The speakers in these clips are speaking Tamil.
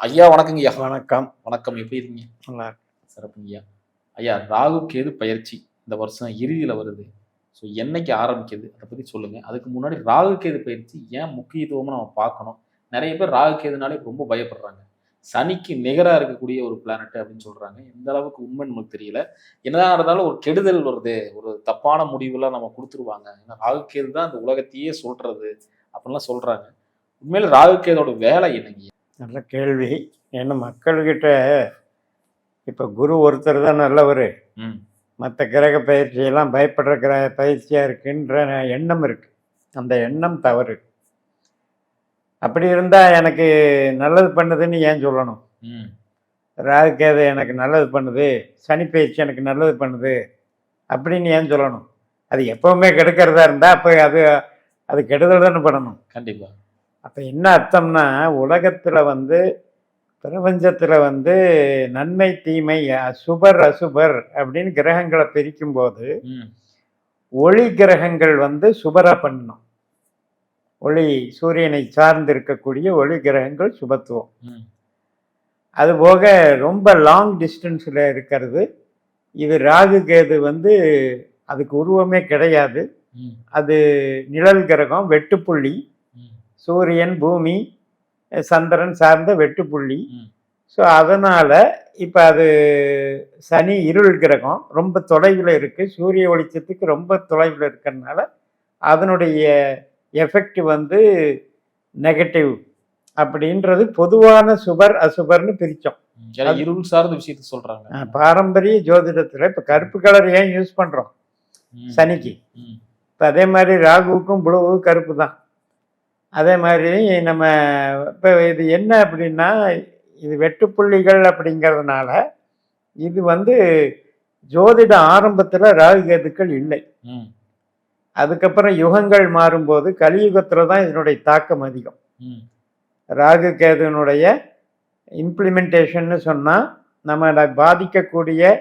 ஐயா வணக்கங்க ஐயா. வணக்கம். வணக்கம். எப்படி இருக்கீங்க? நல்லா சிறப்புங்கய்யா. ஐயா ராகு கேது பயிற்சி இந்த வருஷம் இறுதியில வருது. ஸோ என்னைக்கு ஆரம்பிக்குது? அத பத்தி சொல்லுங்க. அதுக்கு முன்னாடி ராகு கேது பயிற்சி ஏன் முக்கியத்துவமா நம்ம பார்க்கணும்? நெறைய பேர் ராகு கேதுனாலே ரொம்ப பயப்படுறாங்க. சனிக்கு நிகரா இருக்கக்கூடிய ஒரு பிளானட் அப்படின்னு சொல்றாங்க. எந்த அளவுக்கு உண்மைன்னு நமக்கு தெரியல. என்னதான் இருந்தாலும் ஒரு கெடுதல் வருது. ஒரு தப்பான முடிவுலாம் நம்ம குடுத்துருவாங்க. ஏன்னா ராகு கேது தான் இந்த உலகத்தையே சொல்றது அப்படின்லாம் சொல்றாங்க. உண்மையில ராகு கேதோட வேலை என்னங்கய்யா? நல்ல கேள்வி. ஏன்னா மக்கள்கிட்ட இப்போ குரு ஒருத்தர் தான் நல்லவர். ம். மற்ற கிரக பயிற்சியெல்லாம் பயப்படுற பயிற்சியாக இருக்குன்ற எண்ணம் இருக்கு. அந்த எண்ணம் தவறு. அப்படி இருந்தால் எனக்கு நல்லது பண்ணுதுன்னு ஏன் சொல்லணும்? ம். ராகு கேது எனக்கு நல்லது பண்ணுது, சனி பயிற்சி எனக்கு நல்லது பண்ணுது அப்படின்னு ஏன் சொல்லணும்? அது எப்பவுமே கெடுக்கிறதா இருந்தால் அப்போ அது அது கெடுதல் தானே பண்ணணும். கண்டிப்பா. அப்போ என்ன அர்த்தம்னா, உலகத்தில் பிரபஞ்சத்தில் நன்மை தீமை சுபர் அசுபர் அப்படின்னு கிரகங்களை பிரிக்கும்போது ம். ஒளி கிரகங்கள் சுபரா பண்ணணும். ஒளி சூரியனை சார்ந்து இருக்கக்கூடிய ஒளி கிரகங்கள் சுபத்துவம். ம். அதுபோக ரொம்ப லாங் டிஸ்டன்ஸில் இருக்கிறது இது ராகு கேது அதுக்கு உருவமே கிடையாது. ம். அது நிழல் கிரகம், வெட்டுப்புள்ளி. ம். சூரியன், பூமி, சந்திரன் சார்ந்த வெட்டுப்புள்ளி. ம். ஸோ அதனால் இப்போ அது சனி இருள் கிரகம், ரொம்ப தொலைவில் இருக்குது. சூரிய வெளிச்சத்துக்கு ரொம்ப தொலைவில் இருக்கிறதுனால அதனுடைய எஃபெக்ட் நெகட்டிவ் அப்படின்றது பொதுவான சுபர் அசுபர்னு பிரித்தோம். ஏன்னா இருள் சார்ந்த விஷயத்த சொல்றாங்க. பாரம்பரிய ஜோதிடத்தில் இப்போ கருப்பு கலர் ஏன் யூஸ் பண்ணுறோம் சனிக்கு? ம். இப்போ அதே மாதிரி ராகுவுக்கும் ப்ளூவு கருப்பு தான். அதே மாதிரி நம்ம இப்போ இது என்ன அப்படின்னா, இது வெட்டுப்புள்ளிகள் அப்படிங்கிறதுனால இது ஜோதிட ஆரம்பத்தில் ராகு கேதுக்கள் இல்லை. ம். அதுக்கப்புறம் யுகங்கள் மாறும்போது கலியுகத்தில் தான் இதனுடைய தாக்கம் அதிகம். ம். ராகு கேதுனுடைய இம்ப்ளிமெண்டேஷன்னு சொன்னால் நம்மளை பாதிக்கக்கூடிய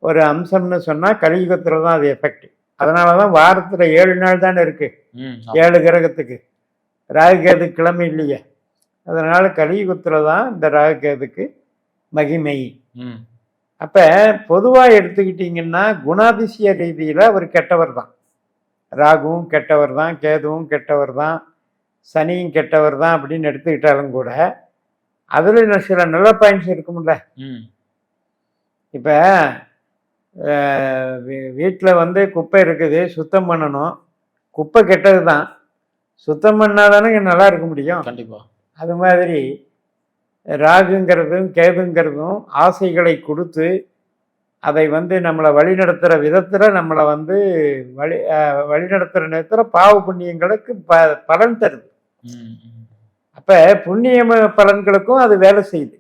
ஒரு அம்சம்னு சொன்னால் கலியுகத்தில் தான் அது எஃபெக்ட். அதனால தான் வாரத்தில் 7 நாள் தானே இருக்குது. ம். 7 கிரகத்துக்கு. ராகுகேது கிழமை இல்லையே. அதனால் கலியுகத்தில் தான் இந்த ராகுகேதுக்கு மகிமை. ம். அப்போ பொதுவாக எடுத்துக்கிட்டிங்கன்னா குணாதிசய ரீதியில் அவர் கெட்டவர் தான். ராகுவும் கெட்டவர் தான், கேதுவும் கெட்டவர் தான், சனியும் கெட்டவர் தான் அப்படின்னு எடுத்துக்கிட்டாலும் கூட அதில் சில நல்ல பாயிண்ட்ஸ் இருக்கும்ல. ம். இப்போ வீட்டில் குப்பை இருக்குது, சுத்தம் பண்ணணும். குப்பை கெட்டது தான், சுத்தம் பண்ணாதானே நல்லா இருக்க முடியும். கண்டிப்பா. அது மாதிரி ராகுங்கிறதும் கேதுங்கிறதும் ஆசைகளை கொடுத்து அதை நம்மளை வழிநடத்துகிற விதத்தில் நம்மளை வழிநடத்துகிற நேரத்தில் பாவ புண்ணியங்களுக்கு பலன் தருது. அப்போ புண்ணிய பலன்களுக்கும் அது வேலை செய்யுது.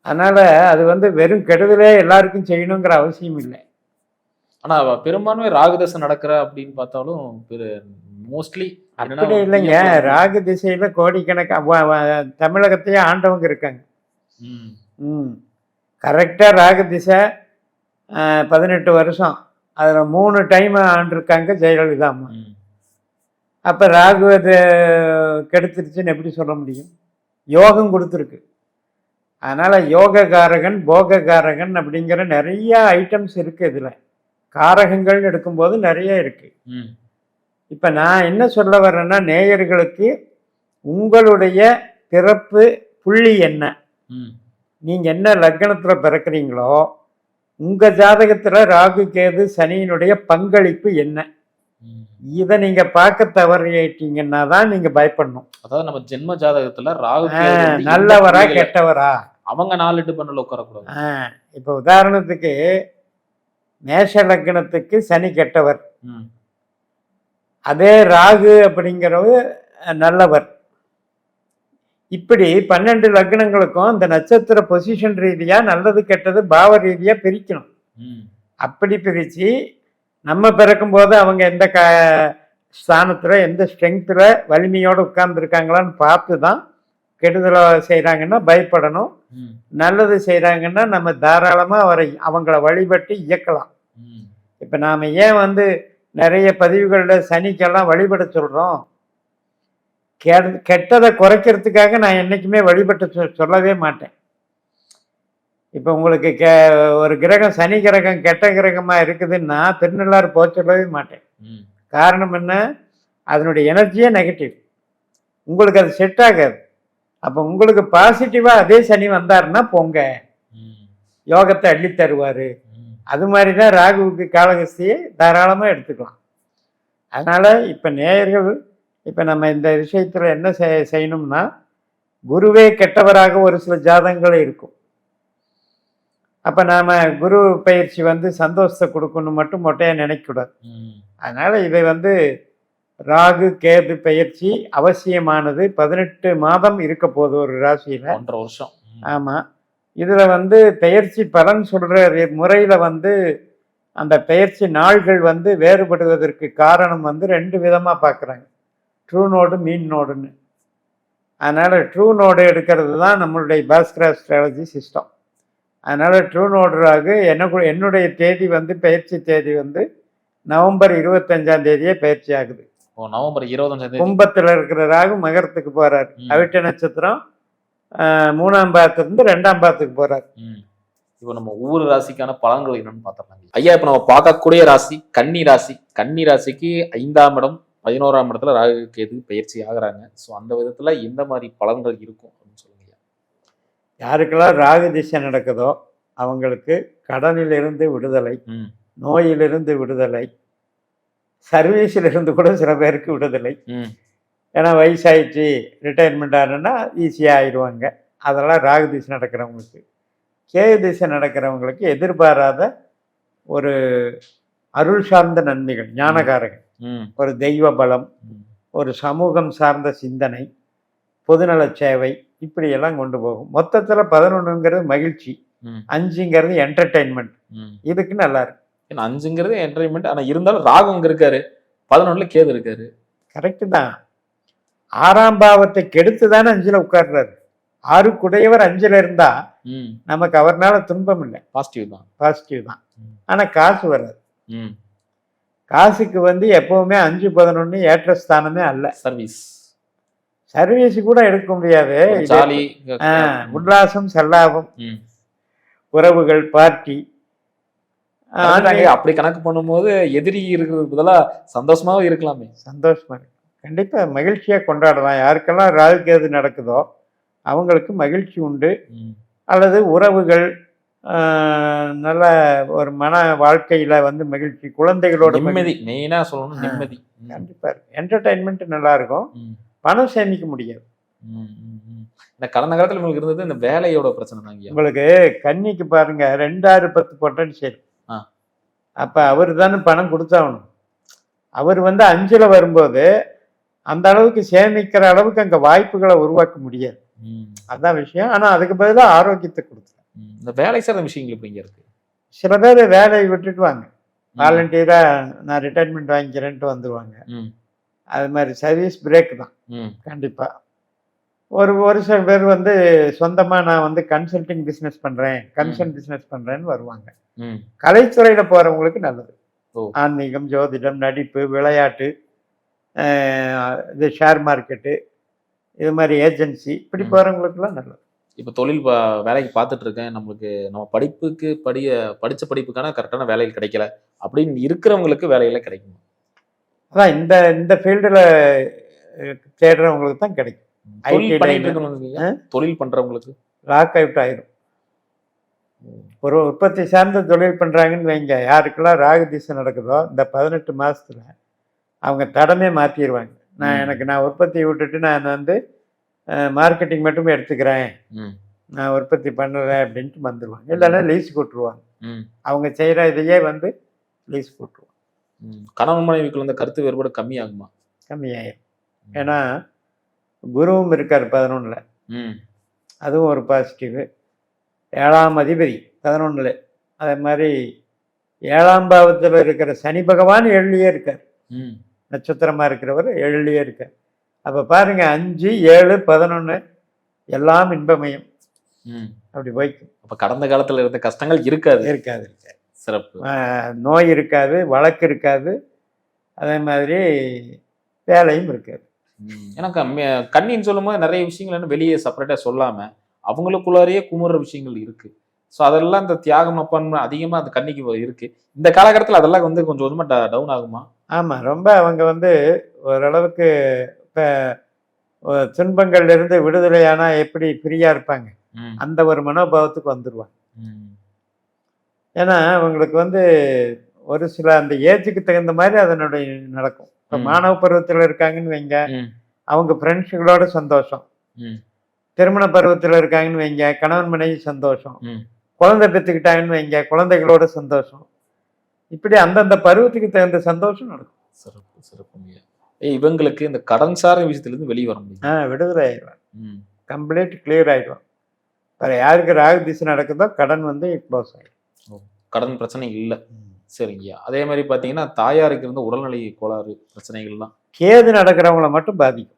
அதனால் அது வெறும் கெடுதலே எல்லாருக்கும் செய்யணுங்கிற அவசியம் இல்லை. ஆனால் பெரும்பான்மை ராகுதசை நடக்கிற அப்படின்னு பார்த்தாலும் மோஸ்ட்லி அப்படி இல்லைங்க. ராகு திசையில் கோடிக்கணக்காக தமிழகத்தையே ஆண்டவங்க இருக்காங்க. கரெக்டாக ராகு திசை 18 வருஷம், அதில் 3 டைம் ஆண்டிருக்காங்க ஜெயலலிதா அம்மா. அப்போ ராகு அது கெடுத்துருச்சுன்னு எப்படி சொல்ல முடியும்? யோகம் கொடுத்துருக்கு. அதனால் யோககாரகன், போககாரகன் அப்படிங்கிற நிறைய ஐட்டம்ஸ் இருக்குது. இதில் காரகங்கள் எடுக்கும்போது நிறைய இருக்குது. இப்போ நான் என்ன சொல்ல வர்றேன்னா, நேயர்களுக்கு உங்களுடைய பிறப்பு புள்ளி என்ன, நீங்கள் என்ன லக்னத்தில் பிறக்கிறீங்களோ உங்கள் ஜாதகத்தில் ராகு கேது சனியினுடைய பங்களிப்பு என்ன, இதை நீங்கள் பார்க்க தவறிட்டீங்கன்னா தான் நீங்கள் பயப்படணும். அதாவது நம்ம ஜென்ம ஜாதகத்தில் ராகு நல்லவரா கெட்டவரா அவங்க 4 பண்ணல உட்காரக்கூடாது. இப்போ உதாரணத்துக்கு மேஷ லக்னத்துக்கு சனி கெட்டவர், அதே ராகு அப்படிங்கிறவர் நல்லவர். இப்படி 12 லக்னங்களுக்கும் அந்த நட்சத்திர பொசிஷன் ரீதியாக நல்லது கெட்டது பாவ ரீதியாக பிரிக்கணும். அப்படி பிரித்து நம்ம பிறக்கும்போது அவங்க எந்த ஸ்தானத்தில் எந்த ஸ்ட்ரென்த்தில் வலிமையோடு உட்கார்ந்துருக்காங்களான்னு பார்த்து தான் கெடுதலை செய்கிறாங்கன்னா பயப்படணும். நல்லது செய்கிறாங்கன்னா நம்ம தாராளமாக அவங்கள வழிபட்டு இயக்கலாம். இப்போ நாம் ஏன் நிறைய பதிவுகளில் சனிக்கெல்லாம் வழிபட சொல்கிறோம்? கெட்டதை குறைக்கிறதுக்காக நான் என்றைக்குமே வழிபட்டு சொல்லவே மாட்டேன். இப்போ உங்களுக்கு ஒரு கிரகம் சனி கிரகம் கெட்ட கிரகமாக இருக்குதுன்னா திருநள்ளாறு போக சொல்லவே மாட்டேன். காரணம் என்ன? அதனுடைய எனர்ஜியே நெகட்டிவ், உங்களுக்கு அது செட் ஆகாது. அப்போ உங்களுக்கு பாசிட்டிவாக அதே சனி வந்தாருன்னா போங்க, யோகத்தை அள்ளி தருவார். அது மாதிரி தான் ராகுவுக்கு காலகஸ்தியை தாராளமாக எடுத்துக்கலாம். அதனால் இப்போ நேயர்கள், இப்போ நம்ம இந்த விஷயத்தில் என்ன செய்யணும்னா, குருவே கெட்டவராக ஒரு சில ஜாதகங்கள் இருக்கும். அப்போ நாம் குரு பயிற்சி சந்தோஷத்தை கொடுக்கணும் மட்டும் மொட்டையாக நினைக்கக்கூடாது. அதனால் இதை ராகு கேது பயிற்சி அவசியமானது. 18 மாதம் இருக்க போகுது ஒரு ராசியில், 1.5 வருஷம். ஆமாம். இதில் பெயர்ச்சி பலன் சொல்கிற முறையில் அந்த பெயர்ச்சி நாள்கள் வேறுபடுவதற்கு காரணம் 2 விதமாக பார்க்குறாங்க, ட்ரூ நோடு மீன் நோடுன்னு. அதனால் ட்ரூ நோடு எடுக்கிறது தான் நம்மளுடைய பாஸ்கர் அஸ்ட்ராலஜி சிஸ்டம். அதனால் ட்ரூ நோடு ராகு என்னுடைய தேதி பெயர்ச்சி தேதி நவம்பர் 25ஆம் தேதியே பயிற்சி ஆகுது. நவம்பர் 25 கும்பத்தில் இருக்கிற ராகு மகரத்துக்கு போறாரு. அவிட்ட நட்சத்திரம் 3ஆம் பாதத்திலிருந்து 2ஆம் பாதத்துக்கு போறாரு. இப்போ நம்ம ஒவ்வொரு ராசிக்கான பலன்கள் என்னன்னு பார்த்துடலாம் ஐயா. இப்போ நம்ம பார்க்கக்கூடிய ராசி கன்னி ராசி. கன்னி ராசிக்கு 5ஆம் இடம் 11ஆம் இடத்துல ராகு கேது பயிற்சி ஆகுறாங்க. ஸோ அந்த விதத்துல எந்த மாதிரி பலன்கள் இருக்கும் அப்படின்னு சொல்லுங்க. யாருக்கெல்லாம் ராகு திசை நடக்குதோ அவங்களுக்கு கடனிலிருந்து விடுதலை, நோயிலிருந்து விடுதலை, சர்வீஸிலிருந்து கூட சில பேருக்கு விடுதலை. ஏன்னா வயசாயிடுச்சு ரிட்டையர்மெண்ட் ஆகணுன்னா ஈஸியாக ஆயிடுவாங்க. அதெல்லாம் ராகு திசை நடக்கிறவங்களுக்கு. கேது திசை நடக்கிறவங்களுக்கு எதிர்பாராத ஒரு அருள் சார்ந்த நன்மைகள், ஞானகாரகன், ஒரு தெய்வ பலம், ஒரு சமூகம் சார்ந்த சிந்தனை, பொதுநல சேவை, இப்படியெல்லாம் கொண்டு போகும். மொத்தத்தில் 11ங்கிறது மகிழ்ச்சி, 5ங்கிறது என்டர்டெயின்மெண்ட். இதுக்கு நல்லா இருக்கு. 5ங்கிறது என்டர்டெயின்மெண்ட். ஆனால் இருந்தாலும் ராகு அங்கே இருக்காரு, 11ல் கேது இருக்காரு. கரெக்டு தான். 6ஆம் பாவத்தை கெடுத்து தானே 5ல் உட்கார்றாரு. 6க்குடையவர் 5ல் இருந்தா நமக்கு அவர்னால துன்பம் இல்லை, பாசிட்டிவ் தான். பாசிட்டிவ் தான். ஆனால் காசு வராது. காசுக்கு எப்பவுமே 5, 11 ஏற்ற ஸ்தானமே அல்ல. சர்வீஸ் கூட எடுக்க முடியாது. உல்லாசம், செல்லாபம், உறவுகள், பார்ட்டி, அப்படி கணக்கு பண்ணும்போது எதிரி இருக்கிறதுக்கு பதிலாக சந்தோஷமாவும் இருக்கலாமே. சந்தோஷமா இருக்கு, கண்டிப்பா மகிழ்ச்சியா கொண்டாடலாம். யாருக்கெல்லாம் ராகு கேது நடக்குதோ அவங்களுக்கு மகிழ்ச்சி உண்டு. அல்லது உறவுகள், நல்ல ஒரு மன வாழ்க்கையில மகிழ்ச்சி, குழந்தைகளோட நிம்மதி, மெயினா சொல்லணும் நிம்மதி. கண்டிப்பா இருக்கு. என்டர்டைன்மெண்ட் நல்லா இருக்கும். பணம் சேமிக்க முடியாது. இந்த கடந்த காலத்துல உங்களுக்கு இருந்தது இந்த வேலையோட பிரச்சனை தான். உங்களுக்கு கன்னிக்கு பாருங்க 2, 6, 10 பொட்டன்ஷியல். அப்ப அவரு தானே பணம் கொடுத்தாகணும். அவர் 5ல் வரும்போது அந்த அளவுக்கு சேமிக்கிற அளவுக்கு அங்க வாய்ப்புகளை உருவாக்க முடியாது. அதான் விஷயம். ஆனா அதுக்கு பதிலாக ஆரோக்கியத்தை கொடுத்து இந்த வேலை சார்ந்த விஷயங்கள் இப்படிங்க இருக்கு. சில பேர் வேலையை விட்டுட்டு வாங்க, வாலண்டியரா நான் ரிட்டையர்மெண்ட் வாங்கிக்கிறேன்ட்டு வந்துடுவாங்க. அது மாதிரி சர்வீஸ் பிரேக் தான் கண்டிப்பா. ஒரு சில பேர் சொந்தமா நான் கன்சல்டிங் பிசினஸ் பண்றேன், கமிஷன் பிசினஸ் பண்றேன்னு வருவாங்க. கலைத்துறையில போறவங்களுக்கு நல்லது. ஆன்மீகம், ஜோதிடம், நடிப்பு, விளையாட்டு, இது ஷேர் மார்க்கெட்டு, இது மாதிரி ஏஜென்சி, இப்படி போறவங்களுக்குலாம் நல்லது. இப்போ தொழில் வேலைக்கு பார்த்துட்டு இருக்கேன், நம்மளுக்கு நம்ம படிப்புக்கு படிச்ச படிப்புக்கான கரெக்டான வேலைகள் கிடைக்கல அப்படின்னு இருக்கிறவங்களுக்கு வேலையில கிடைக்கும். அதான் இந்த ஃபீல்டில் தேடுறவங்களுக்கு தான் கிடைக்கும். தொழில் பண்றவங்களுக்கு லாக் அவுட் ஆயிரும். ஒரு உற்பத்தி சார்ந்த தொழில் பண்றாங்கன்னு வைங்க, யாருக்கெல்லாம் ராகு திசை நடக்குதோ இந்த 18 மாசத்துல அவங்க தடமே மாற்றிடுவாங்க. நான் உற்பத்தியை விட்டுட்டு நான் மார்க்கெட்டிங் மட்டுமே எடுத்துக்கிறேன், நான் உற்பத்தி பண்ணுறேன் அப்படின்ட்டு வந்துடுவாங்க. இல்லைன்னா லீஸ் போட்டுருவாங்க. அவங்க செய்கிற இதையே லீஸ் போட்டுருவாங்க. கணவன் மனைவிக்குள்ள கருத்து வேறுபாடு கம்மியாகுமா? கம்மியாயிரும். ஏன்னா குருவும் இருக்கார் 11ல், அதுவும் ஒரு பாசிட்டிவ். 7ஆம் அதிபதி 11ல். அதே மாதிரி 7ஆம் பாவத்தில் இருக்கிற சனி பகவான் 7லேயே இருக்கார். நட்சத்திரமா இருக்கிறவர் 7லேயே இருக்கார். அப்ப பாருங்க 5, 7, 11 எல்லாம் இன்பமயம். அப்படி போய்க்கும். அப்ப கடந்த காலத்துல இருந்த கஷ்டங்கள் இருக்காது. சிறப்பு. நோய் இருக்காது, வழக்கு இருக்காது, அதே மாதிரி வேலையும் இருக்காது. எனக்கு கன்னின்னு சொல்லும்போது நிறைய விஷயங்கள் என்ன வெளியே செப்பரேட்டா சொல்லாம அவங்களுக்குள்ளாரையே குமுற விஷயங்கள் இருக்கு. ஸோ அதெல்லாம் இந்த தியாகம் அப்பான்னு அதிகமா அந்த கன்னிக்கு இருக்கு. இந்த காலகட்டத்தில் அதெல்லாம் வந்து கொஞ்சம் கொஞ்சமா டவுன் ஆகுமா? ஆமா. ரொம்ப அவங்க வந்து ஓரளவுக்கு இப்ப துன்பங்கள்ல இருந்து விடுதலையானா எப்படி ஃப்ரீயா இருப்பாங்க, ம், அந்த ஒரு மனோபாவத்துக்கு வந்துருவாங்க. ம், ஏன்னா அவங்களுக்கு வந்து ஒரு சில அந்த ஏஜுக்கு தகுந்த மாதிரி அதனுடைய நடக்கும். இப்போ ம், மாணவ பருவத்தில் இருக்காங்கன்னு வைங்க, ம், அவங்க ஃப்ரெண்ட்ஸுகளோட சந்தோஷம். ம், திருமண பருவத்தில் இருக்காங்கன்னு வைங்க, கணவன் மனைவி சந்தோஷம். ம். குழந்தை பெற்றுக்கிட்டாங்கன்னு வைங்க, குழந்தைகளோட சந்தோஷம். இப்படி அந்தந்த பருவத்துக்கு தகுந்த சந்தோஷம் நடக்கும். சிறப்பு, சிறப்புங்க. இவங்களுக்கு இந்த கடன் சார்ந்த விஷயத்துல இருந்து வெளியே வர முடியும். விடுதலை ஆயிடுவான். ம். கம்ப்ளீட் கிளியர் ஆயிடுவான். வேற யாருக்கு ராகு திசை நடக்குதோ கடன் வந்து க்ளோஸ் ஆயிடும். கடன் பிரச்சனை இல்ல. சரிங்கய்யா. அதே மாதிரி பாத்தீங்கன்னா தாயாருக்கு இருந்த உடல்நிலை கோளாறு பிரச்சனைகள்லாம் கேது நடக்கிறவங்கள மட்டும் பாதிக்கும்.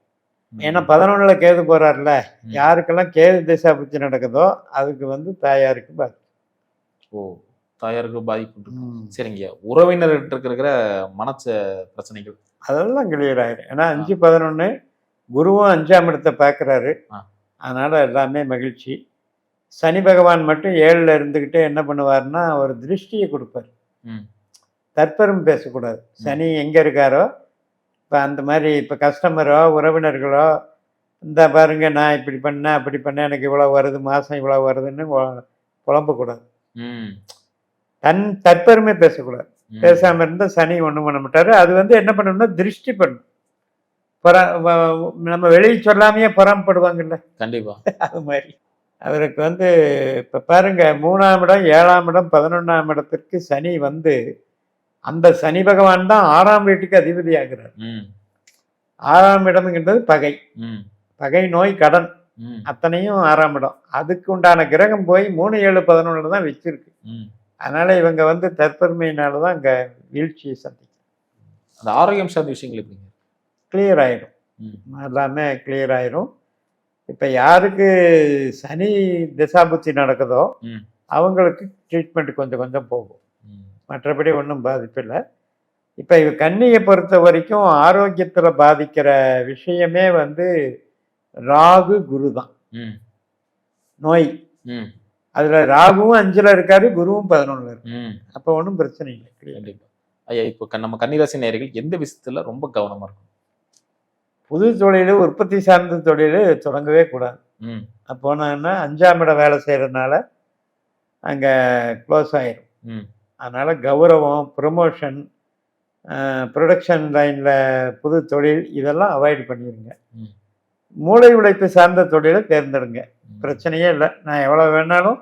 ஏன்னா 11ல கேது போறாருல, யாருக்கெல்லாம் கேது திசை புத்தி நடக்குதோ அதுக்கு வந்து தாயாருக்கு பாதிக்கும். ஓ, தாயாருக்கு பாதிப்பு இருக்கு. சரிங்கய்யா. உறவினர்கிட்ட இருக்கிற மனச்ச பிரச்சனைகள் அதெல்லாம் கிளியர் ஆயிடும். ஏன்னா 5-11 குருவும் 5ஆம் இடத்தை பார்க்குறாரு. அதனால எல்லாமே மகிழ்ச்சி. சனி பகவான் மட்டும் 7ல் இருந்துக்கிட்டே என்ன பண்ணுவார்னா ஒரு திருஷ்டியை கொடுப்பார். தற்பெரும் பேசக்கூடாது. சனி எங்கே இருக்காரோ இப்போ அந்த மாதிரி இப்போ கஸ்டமரோ உறவினர்களோ இந்த பாருங்க நான் இப்படி பண்ணேன் அப்படி பண்ணேன் எனக்கு இவ்வளோ வருது மாதம் இவ்வளோ வருதுன்னு புலம்பக்கூடாது. தற்பெருமை பேசக்கூடாது. பேசாமல் இருந்தால் சனி ஒன்றும் பண்ண மாட்டார். அது வந்து என்ன பண்ணணும்னா திருஷ்டி பண்ணும். நம்ம வெளியே சொல்லாமையே புறம்படுவாங்கல்ல, கண்டிப்பா அது மாதிரி அவருக்கு வந்து இப்போ பாருங்க 3ஆம் இடம் 7ஆம் இடம் 11ஆம் இடத்திற்கு சனி வந்து அந்த சனி பகவான் தான் 6ஆம் வீட்டுக்கு அதிபதி ஆகிறார். 6ஆம் இடம்ங்கிறது பகை, பகை நோய் கடன் அத்தனையும் 6ஆம் இடம். அதுக்கு உண்டான கிரகம் போய் 3, 7, 11 தான் வச்சிருக்கு. அதனால இவங்க வந்து தற்பெருமையினால தான் அங்கே வீழ்ச்சியை சந்திக்கும். அந்த ஆரோக்கியம் சார்ந்த விஷயங்கள் எப்படிங்க கிளியர் ஆயிடும். எல்லாமே கிளியர் ஆயிரும். இப்போ யாருக்கு சனி திசாபுத்தி நடக்குதோ அவங்களுக்கு ட்ரீட்மெண்ட் கொஞ்சம் கொஞ்சம் போகும். மற்றபடி ஒன்றும் பாதிப்பு இல்லை. இப்போ கன்னியை பொறுத்த வரைக்கும் ஆரோக்கியத்தில் பாதிக்கிற விஷயமே வந்து ராகு குரு தான். நோய் அதில் ராகுவும் 5ல் இருக்காரு, குருவும் 11ல் இருக்கு. அப்போ ஒன்றும் பிரச்சனை இல்லை. கண்டிப்பா ஐயா. இப்போ நம்ம கன்னிராசி நேயர்கள் எந்த விஷயத்துல ரொம்ப கவனமா இருக்கும்? புது தொழில் உற்பத்தி சார்ந்த தொழில் தொடங்கவே கூடாது. போனாங்கன்னா 5ஆம் இடம் வேலை செய்கிறதுனால அங்கே க்ளோஸ் ஆயிரும். அதனால் கௌரவம், ப்ரொமோஷன், ப்ரொடக்ஷன் லைனில் புது தொழில் இதெல்லாம் அவாய்ட் பண்ணிடுங்க. மூளை உழைப்பு சார்ந்த தொழிலை தேர்ந்தெடுங்க. பிரச்சனையே இல்லை. நான் எவ்வளோ வேணாலும்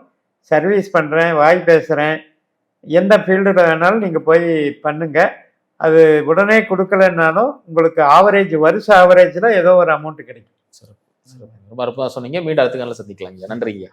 சர்வீஸ் பண்ணுறேன், வாய் பேசுகிறேன், எந்த ஃபீல்டில் வேணாலும் நீங்கள் போய் பண்ணுங்கள். அது உடனே கொடுக்கலன்னாலும் உங்களுக்கு ஆவரேஜ் வருஷ ஆவரேஜில் ஏதோ ஒரு அமௌண்ட் கிடைக்கும். சிறப்பு, சிறப்பு. ரொம்ப அற்புதமாக சொன்னீங்க. மீண்டும் அடுத்த காலையில் சந்திக்கலாம். நன்றிங்கய்யா.